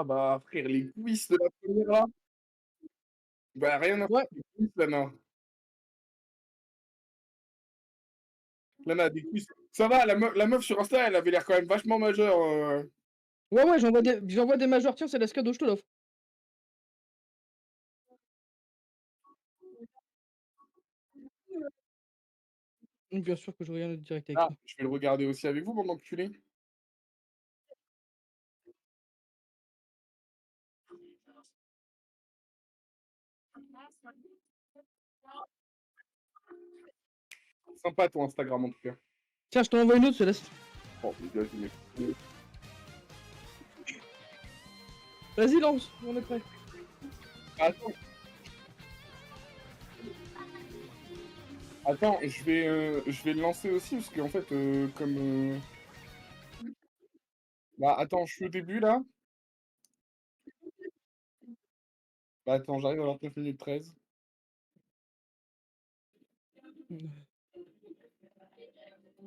bah, frère, les coulisses de la première là, bah, rien à Ouais. foutre, les coulisses, Lana. Lana, des coulisses. Ça va, la meuf sur Insta, elle avait l'air quand même vachement majeure. Ouais, ouais, j'envoie des majors. Tiens, c'est la cadeau, je te l'offre. Bien sûr que je regarde le direct avec Ah, toi. je vais le regarder aussi avec vous pendant que tu l'es. Sympa ton Instagram en tout cas. Tiens, je t'en envoie une autre, Céleste. Oh, les gars, Vas-y, lance, on est prêt. Attends, attends, je vais le lancer aussi parce qu'en fait, comme. Bah, attends, je suis au début là. Bah, attends, j'arrive à 29 minutes 13.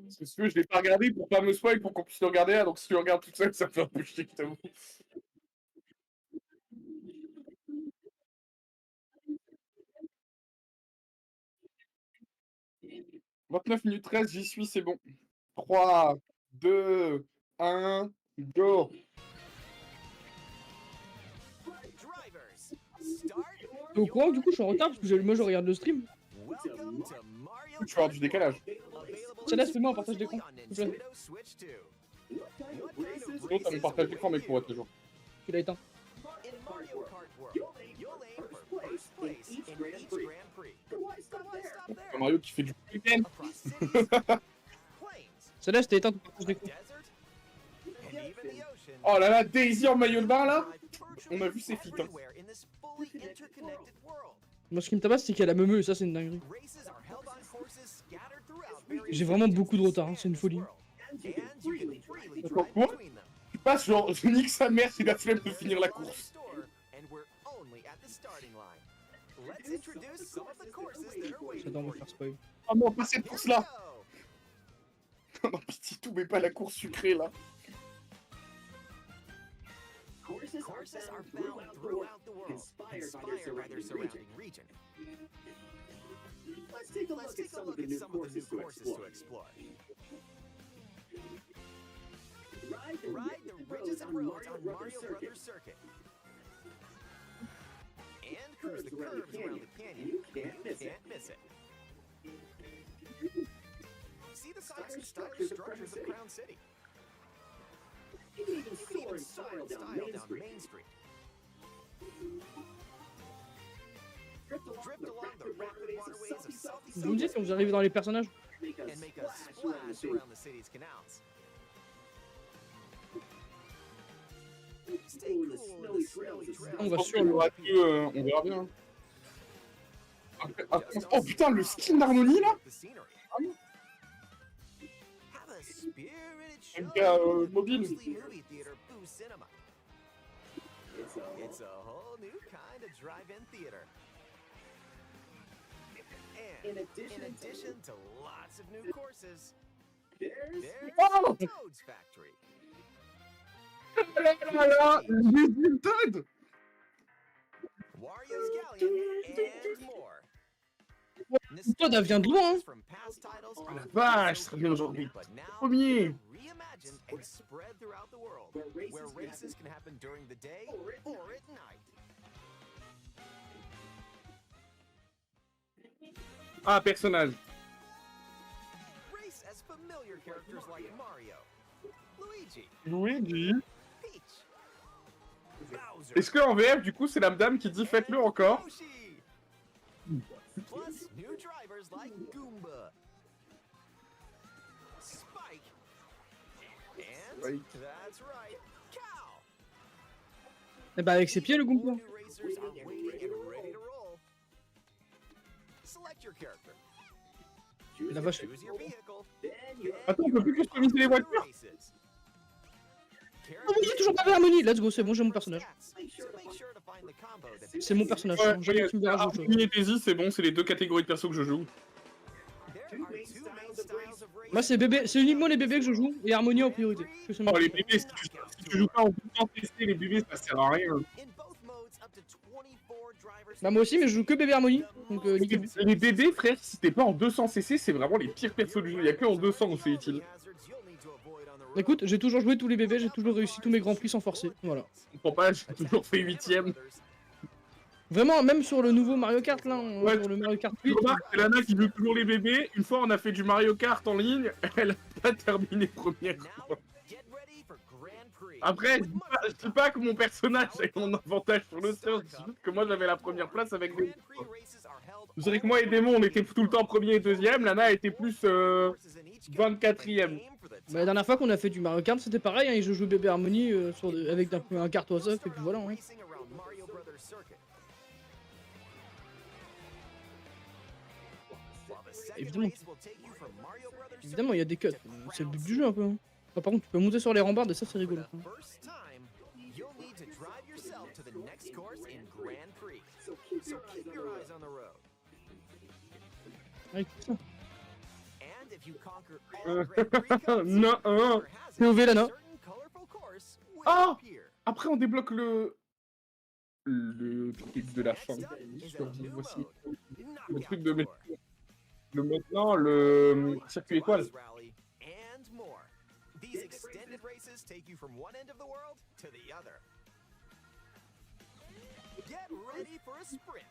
Parce que si tu veux, je l'ai pas regardé pour pas me spoil, pour qu'on puisse le regarder là. Donc si tu le regardes toute seule, ça me fait un peu chier, je t'avoue. 29 minutes 13, j'y suis, c'est bon. 3, 2, 1, go! T'es au courant, du coup, je suis en retard parce que moi, je regarde le stream. Tu vas avoir du décalage. Céleste, fais-moi un partage d'écran, s'il te plaît. Sinon, t'as mon partage d'écran, mec, pour être toujours. Tu l'as éteint. Un Mario qui fait du week-end. Céleste, t'as éteint ton partage d'écran. Oh là là, Daisy en maillot de bain là. On a vu ses feats. Hein. Moi, ce qui me tabasse, c'est qu'elle a meumeux, et ça, c'est une dinguerie. J'ai vraiment beaucoup de retard, hein, c'est une folie. Attends, quoi? Tu passes genre, je nique sa mère, c'est la flemme de finir la course. J'adore me faire spoil. Oh non, pas cette course là. Non, pitié, tout, mais pas la course sucrée là. Courses are found throughout the world, inspired by their surrounding region. Let's take a look at some of the new courses to explore. Ride the richest of roads on Mario Brothers Circuit. And cruise the curves around the canyon. You can't miss it. See the stylish structures of Crown City. You can even soar in style down Main Street. Drift along the rapid waterways of Southeast Vous me dites quand vous arrivez dans les personnages? and make a splash around the city's canals. Stay cool in the snowy trails. On va Je pense sur qu'il y le... aura que, on verra bien. Oh putain, le skin d'Harmonie là. Ah non. Have a spirited show Un gars at mobile. Mosley Movie Theater Boo Cinema. It's a whole new kind of drive-in theater. And in addition to lots of new courses, there's Oh Toad's Factory. là là là, les Toad. Wario's Galleon, and more. Toad, elle vient de loin, hein. From past titles Oh la vache, ça revient aujourd'hui. but now Premier. reimagined and spread throughout the world, where races can happen during the day or at night. Ah, personnage. Race as familiar characters like Mario, Luigi, Luigi. Peach, Bowser, Est-ce que en VF, du coup, c'est la dame qui dit faites-le encore? Yoshi. Plus new drivers like Goomba, Spike, and Spike. that's right, Cow. Et bah, avec ses pieds, le All Goomba. new racers are waiting and ready to roll. Select your character. La vache. Choose your vehicle. Attends, on peut plus customiser les voitures. Oh, oui, j'ai toujours pas vu Harmonie. Let's go, c'est bon, j'ai mon personnage. C'est mon personnage. Ouais, Jamais tu me verras jouer autre chose. Harmonie et Daisy, c'est bon, c'est les deux catégories de persos que je joue. There are two main styles of Moi, c'est uniquement les bébés que je joue et Harmonie en priorité. Que c'est Oh, mon- les bébés, si tu joues pas en tout temps PC, les bébés, ça sert à rien. Bah, moi aussi, mais je joue que bébé Harmonie. Donc, nickel. Les bébés, frère, si t'es pas en 200 CC, c'est vraiment les pires persos du jeu. Il y a que en 200 où c'est utile. Écoute, j'ai toujours joué tous les bébés, j'ai toujours réussi tous mes grands prix sans forcer. Voilà. Je comprends pas, j'ai toujours fait 8ème. Vraiment, même sur le nouveau Mario Kart, là, Ouais, sur le Mario Kart Tu 8. remarques, c'est Lana qui joue toujours les bébés. Une fois, on a fait du Mario Kart en ligne, elle a pas terminé première. Après, je dis pas que mon personnage ait mon avantage sur le sien, je dis juste que moi j'avais la première place avec des. Je dirais que moi et Démon, on était tout le temps premier et deuxième. Lana était plus 24ème. Bah, la dernière fois qu'on a fait du Mario Kart, c'était pareil, hein, je jouais bébé Harmonie avec un kart WhatsApp, et puis voilà. Hein. Évidemment, il y a des cuts. C'est le but du jeu un peu. Hein. Enfin, par contre, tu peux monter sur les rambardes et ça, c'est rigolo. Hein. Ouais, ça. Non, POV Lana. Oh, après, on débloque le truc de la fin. Voici le truc de le maintenant, le circuit étoile. These extended races take you from one end of the world to the other. Get ready for a sprint.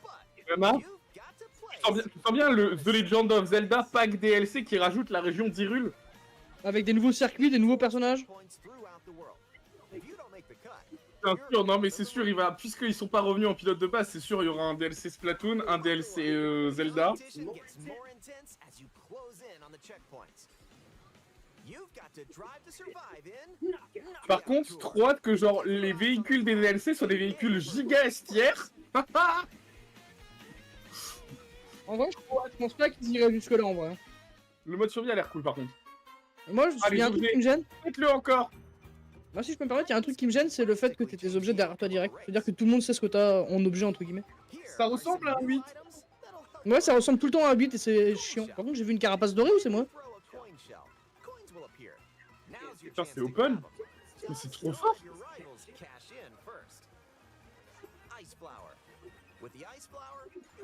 But Vraiment, you've got to play. tu sens bien le The Legend of Zelda pack DLC qui rajoute la région d'Hyrule. Avec des nouveaux circuits, des nouveaux personnages. Points throughout the world. If you don't make the cut, Bien sûr, non mais c'est sûr, puisqu'ils sont pas revenus en pilote de base, c'est sûr, il y aura un DLC Splatoon, un DLC Zelda. competition gets more intense as you close in on the checkpoints. You've got to drive to survive in. Par contre, trop hâte que genre les véhicules des DLC soient des véhicules giga estières. En vrai, je pense pas qu'ils iraient jusque là en vrai. Le mode survie a l'air cool par contre. Moi, il y a un Allez, truc qui me gêne. Faites-le encore. Moi, si je peux me permettre, il y a un truc qui me gêne, c'est le fait que t'aies tes objets derrière toi direct. C'est-à-dire que tout le monde sait ce que t'as en objet entre guillemets. Ça ressemble à un 8. Ouais, ça ressemble tout le temps à un 8 et c'est chiant. Par contre, j'ai vu une carapace dorée ou c'est moi? Putain, c'est open. Mais c'est trop fort.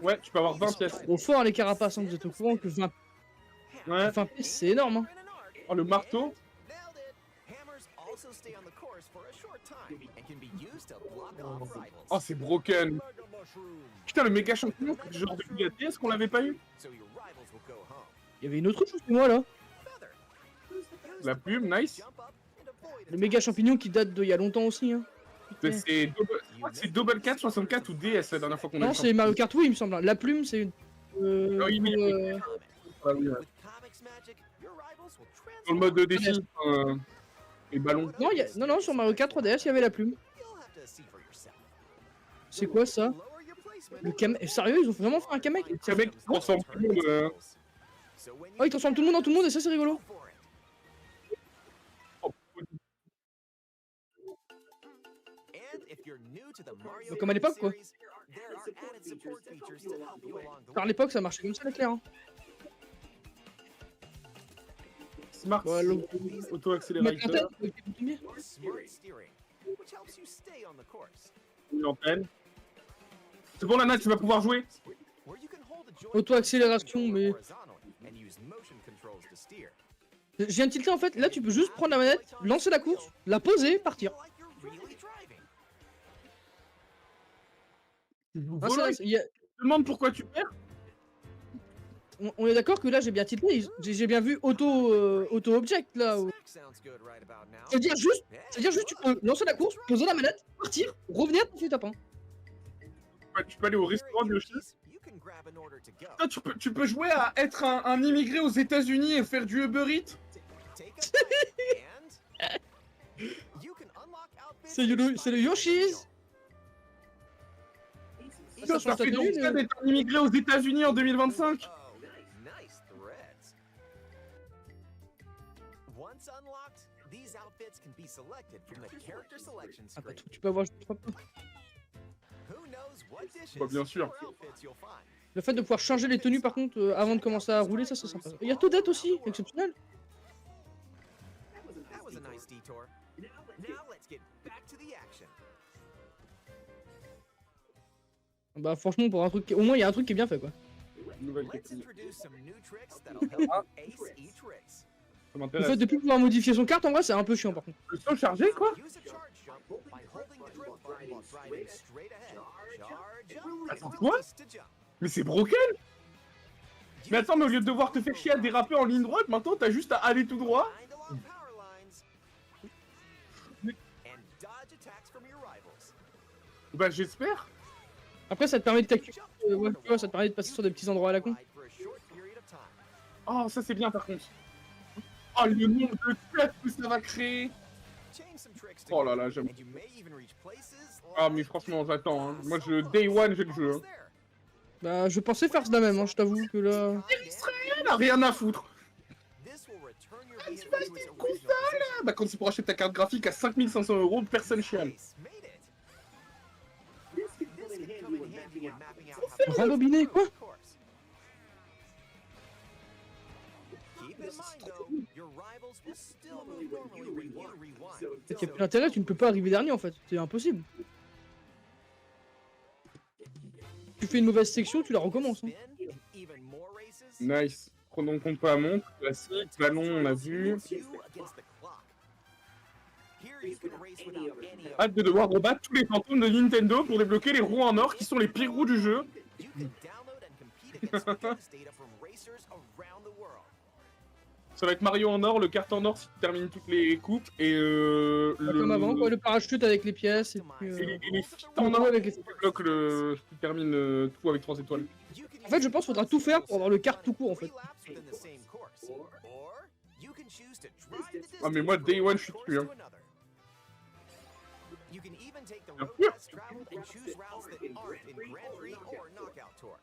Ouais, tu peux avoir 20 pièces. Trop fort les carapaces, hein. Vous êtes au courant que 20 Ouais. pièces c'est énorme. Hein. Oh, le marteau. Oh, c'est broken. Putain, le méga champignon, c'est le genre de Bugatti, est-ce qu'on l'avait pas eu? Il y avait une autre chose que moi là. La plume, nice. Le méga champignon qui date d'il y a longtemps aussi. Hein. Je crois que c'est Double 4, 64 ou DS la dernière fois qu'on a Non, eu. c'est Mario Kart, oui, il me semble. La plume, c'est une. oui, mais- Ah oui, ouais. Dans le mode de défi, les ballons. Non, non, sur Mario Kart 3DS, il y avait la plume. C'est quoi ça? Le Sérieux, ils ont vraiment fait un Kamek? C'est un mec qui transforme tout le monde. Oh, ils transforment tout le monde en tout le monde et ça, c'est rigolo. Comme à l'époque, quoi. Par l'époque, ça marchait comme ça, l'éclair. Hein. Smart Ouais, auto-accélérateur, une antenne. C'est bon, Lana, tu vas pouvoir jouer. Auto-accélération, mais. Je viens de tilter en fait. Là, tu peux juste prendre la manette, lancer la course, la poser, partir. Ah, ça, Je me demande pourquoi tu perds. on est d'accord que là, j'ai bien tilté. J'ai bien vu auto-object là. C'est-à-dire juste, tu peux lancer la course, poser la manette, partir, revenir, tu tapes. Hein. Tu peux aller au restaurant de Yoshi. Ah, tu peux jouer à être un immigré aux États-Unis et faire du Uber Eats. C'est le Yoshi's. Ça fait donc ça d'être un immigré aux États-Unis en 2025. Ah bah tu peux avoir. Bah, bien sûr. Le fait de pouvoir changer les tenues par contre avant de commencer à rouler, ça c'est sympa. Il y a Toadette aussi, exceptionnel. That was a nice detour. Now let's get back to the action. Bah franchement pour un truc, au moins il y a un truc qui est bien fait quoi. Nouvelle Let's technique. introduce some new tricks that'll help you ace each race. Ça Le m'intéresse. fait de plus pouvoir modifier son kart en vrai c'est un peu chiant par contre. Le saut chargé, quoi? Use a charge jump by holding the drift button while driving straight ahead. Charge up Attends, and quoi? release to jump. Mais c'est broken! Mais attends, mais au lieu de devoir te faire chier à déraper en ligne droite, maintenant t'as juste à aller tout droit? Grind along power lines. And dodge attacks from your rivals. Bah j'espère. Après ça te permet de calculer, ouais, tu vois, ça te permet de passer sur des petits endroits à la con. Ride for a short period of time. Oh, ça c'est bien par contre. Oh, le nombre de cuts que ça va créer. Chain some tricks Oh là together, là, j'aime. and you may even reach places Ah, mais like franchement, j'attends. Hein. Moi, Day One, j'ai le jeu. Hein. there. Bah je pensais faire ça même, hein, je t'avoue que là... Elle a rien à foutre. This will return your Ah, vehicle tu to vas its acheter une original console, position. Bah, quand tu pourras acheter ta carte graphique à 5500 €, personne chiale. Nice, made it. This can come in handy when mapping out how to Rembobiné, quoi? course. Keep in mind though, your rivals will still move normally when you rewind. C'est qu'il y a plus d'intérêt, tu ne peux pas arriver dernier en fait, c'est impossible. Tu fais une mauvaise section, tu la recommences. Hein. Spin in even more races. Nice. Prenons compte pas à montre, classique, ballon, on a vu. You against the clock. Here you can race without any of Hâte de devoir rebattre tous les fantômes de Nintendo pour débloquer les roues en or qui sont les pires roues du jeu. You can download and compete against witness data from racers around the world. Ça va être Mario en or, le kart en or si tu termines toutes les coupes et Pas comme avant, quoi, le parachute avec les pièces et puis... Et les feats en or avec les... qui débloquent le... qui termine tout avec 3 étoiles. You can En fait je pense qu'il faudra tout faire pour avoir le kart tout court en fait. three laps within the same course. Or you can choose to drive the Ah mais moi distance Day One from je suis one dessus course hein. to another. You can even take the Bien road sûr. less traveled and choose routes that aren't in Grand Prix or Knockout Tour.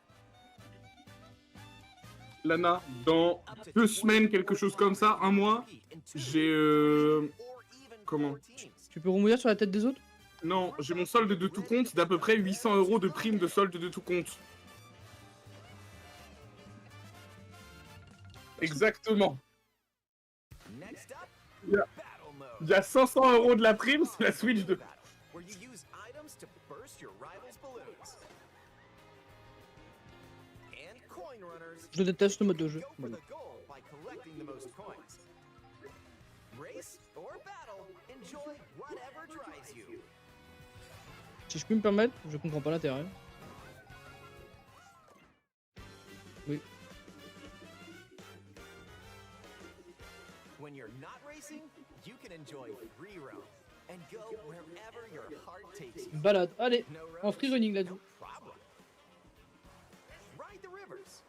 Lana, dans 2 semaines, quelque chose comme ça, un mois, j'ai comment? Tu peux remouiller sur la tête des autres? Non, j'ai mon solde de tout compte d'à peu près 800 € de prime de solde de tout compte. Exactement. Next up, Yeah. battle mode. Il y a 500 € de la prime, c'est la Switch 2. Where you use items to burst your rivals' balloons. And coin runners Je déteste ce mode de jeu. go for the goal by collecting the most coins. Race or battle, enjoy whatever drives you. Si je peux me permettre, je comprends pas l'intérêt. Oui. When you're not racing, you can enjoy free roam and go wherever your heart takes you. Une balade, allez, No en roads? free running là-dessus. No problem. Ride the rivers.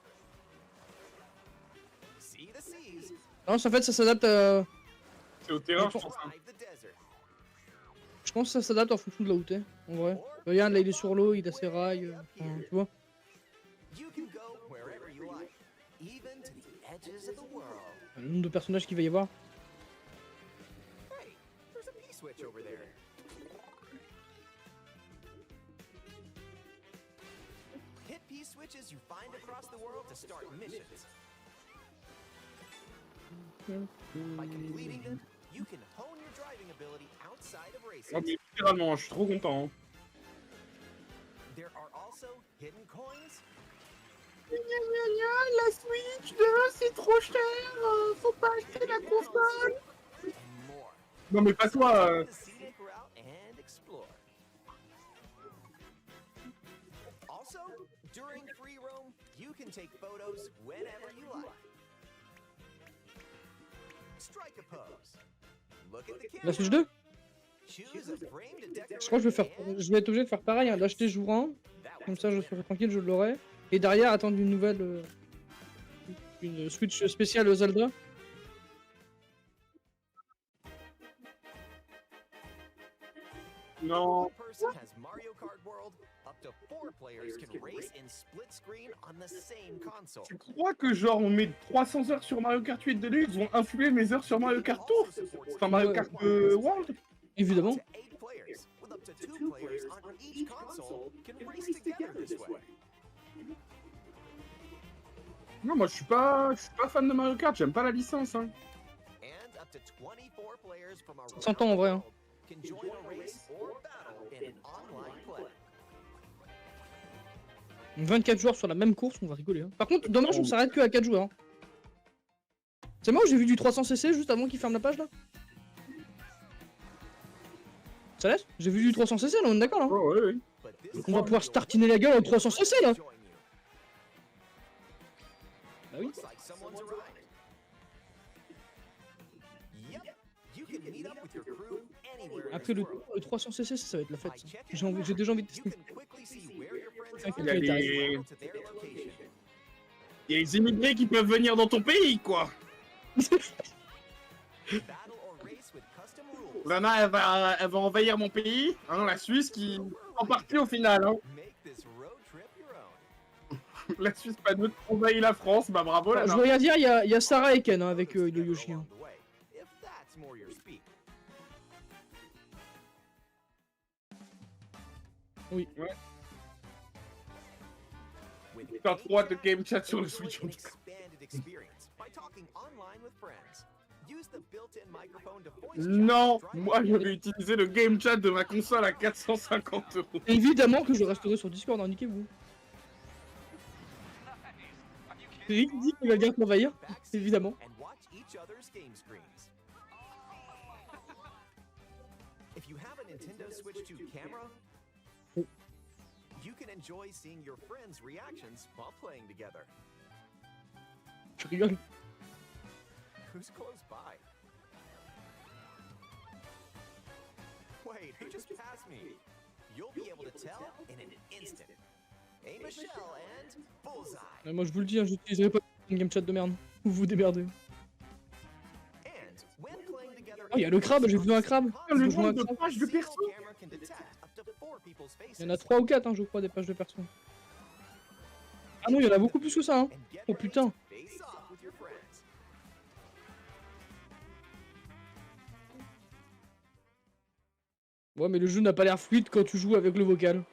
See the seas. Non, en fait ça s'adapte à... C'est au terrain, je pense. hein. Drive the desert. Je pense que ça s'adapte en fonction de là où t'es, en vrai. Regarde, là il est sur l'eau, il a ses rails, enfin, tu vois. You can go wherever you like, even to the edges of the world. Le nombre de personnages qu'il va y avoir. Hey, there's a P-switch over there. Hit P-switches you find across the world to start missions. By completing them, you can hone your driving ability outside of racing. Ah, mais littéralement, je suis trop content. Hein. There are also hidden coins La Switch 2, c'est trop cher, faut pas acheter la console. and more. Non mais pas toi. The scenic route and explore. Also, during free roam, you can take photos whenever you like. Strike a pose. Look at the La camera. Switch 2? Choose a frame to decorate Je crois que and je vais être obligé de faire pareil, hein, d'acheter jour 1, that comme was ça je clear. serai tranquille, je l'aurai. Et derrière attendre une nouvelle... une Switch spéciale Zelda. Non. One person has Mario Kart World. Up to 4 players can race in split screen on the same console. Tu crois que genre on met 300 heures sur Mario Kart 8 Deluxe vont influer mes heures sur Mario Kart Tour? Enfin Mario Kart World? Évidemment. To 8 players, with up to 2 players on each console can race together this way. Non, moi je suis pas fan de Mario Kart, j'aime pas la licence. Hein. And up to 24 players from Ça s'entend en vrai. Hein. can join a race or battle in an online play. 24 joueurs sur la même course, on va rigoler. Hein. Par contre, dommage, on s'arrête que à 4 joueurs. Hein. C'est moi où j'ai vu du 300cc juste avant qu'il ferme la page là. Ça laisse? J'ai vu du 300cc là, on est d'accord là. Oh, ouais, ouais. But this Donc on va pouvoir startiner la gueule en 300cc là. join you. Bah oui. Looks like someone's arrived. Yep. You can meet up with your crew anywhere in Après this le world. 300cc, ça va être la fête. By Ça. checking J'ai déjà envie de you tester. can quickly see where your friends Avec are les Il y a and des- travel to their location. Il y a des immigrés qui peuvent venir dans ton pays, quoi. Battle or race with custom rules. Lana, elle va envahir mon pays, hein, la Suisse qui en partie au final. Hein. Make this road trip your own. La Suisse pas neutre envahit la France, bah bravo Je Lana. veux rien dire, il y a Sarah et Ken hein, avec le Yoshi. Hein. Along the way, if that's more your speed. Oui. Ouais. With J'ai pas trop hâte de game chat sur le enjoy Switch. an en tout cas. expanded experience by talking online with friends. Use the built-in microphone to voice chat Non, while driving. moi je vais utiliser le game chat de ma console à 450 €. Évidemment que je resterai sur Discord, hein, niquez-vous. Rick dit qu'il va bien m'envahir, Backseat évidemment. and watch each other's game screens. If you have a Nintendo Switch 2 camera, Oh. you can enjoy seeing your friends' reactions while playing together. Je rigole. Who's close by? Wait, who just passed me? You'll be able to tell in an instant. Aim a shell and bullseye. Moi je vous le dis, hein, j'utiliserai pas une game chat de merde. Vous vous démerdez. And when playing together, Oh, il y a le crabe, j'ai vu un crabe. Le Je joue nombre un de crabe. pages de perso. Single camera can detect up to 4 people's faces. Il y en a 3 ou 4, hein, je crois, des pages de perso. Ah non, il y en a beaucoup plus que ça. Hein. And get Oh ready putain. to face off with your friends. Ouais, mais le jeu n'a pas l'air fluide quand tu joues avec le vocal.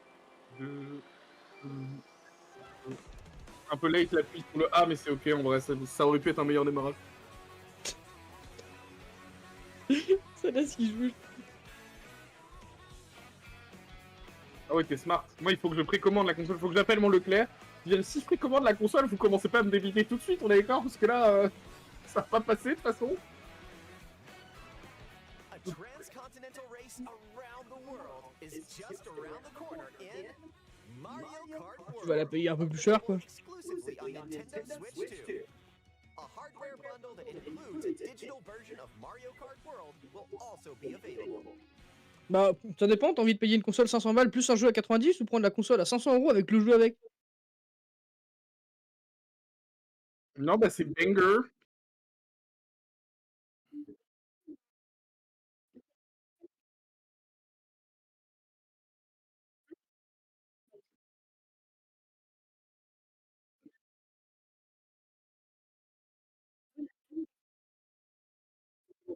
Un peu late l'appui sur le A, mais c'est ok en vrai, ça aurait pu être un meilleur démarrage. Ça laisse qui joue. Ah ouais, t'es smart. Moi, il faut que je précommande la console, il faut que j'appelle mon Leclerc. Si je précommande la console, vous commencez pas à me débiter tout de suite, on est d'accord? Parce que là, ça va pas passer de toute façon. A transcontinental race around the world is just around the corner in Mario Kart World. Tu vas la payer un peu plus cher, quoi. Exclusively on Nintendo Switch 2. A hardware bundle that includes a digital version of Mario Kart World will also be available. Bah, ça dépend, t'as envie de payer une console 500 balles plus un jeu à 90 ou prendre la console à 500 € avec le jeu avec? Non, bah c'est banger.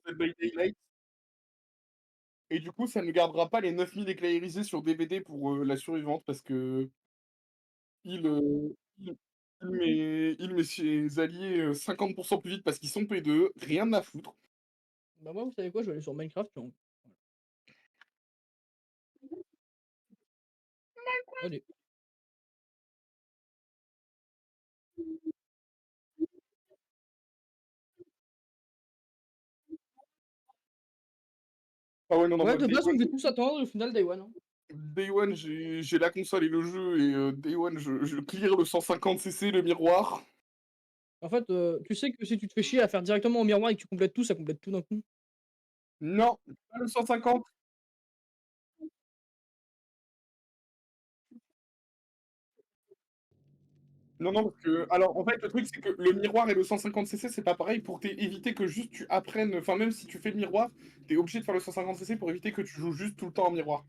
Dead by Daylight. Et du coup, ça ne gardera pas les 9000 éclairisés sur DVD pour la survivante parce que il, il met ses alliés 50% plus vite parce qu'ils sont P2, rien à foutre. Bah moi, vous savez quoi, je vais aller sur Minecraft. Allez. Ah ouais, non, non, Ouais, moi, de Day base, on One, devait tous attendre, et au final, Day One. Hein. Day One, j'ai la console et le jeu, et Day One, je clear le 150cc, le miroir. En fait, tu sais que si tu te fais chier à faire directement au miroir et que tu complètes tout, ça complète tout d'un coup. Non, pas le 150. Non, non, parce que. Alors, en fait, le truc, c'est que le miroir et le 150cc, c'est pas pareil. Pour éviter que juste tu apprennes. Enfin, même si tu fais le miroir, t'es obligé de faire le 150cc pour éviter que tu joues juste tout le temps en miroir.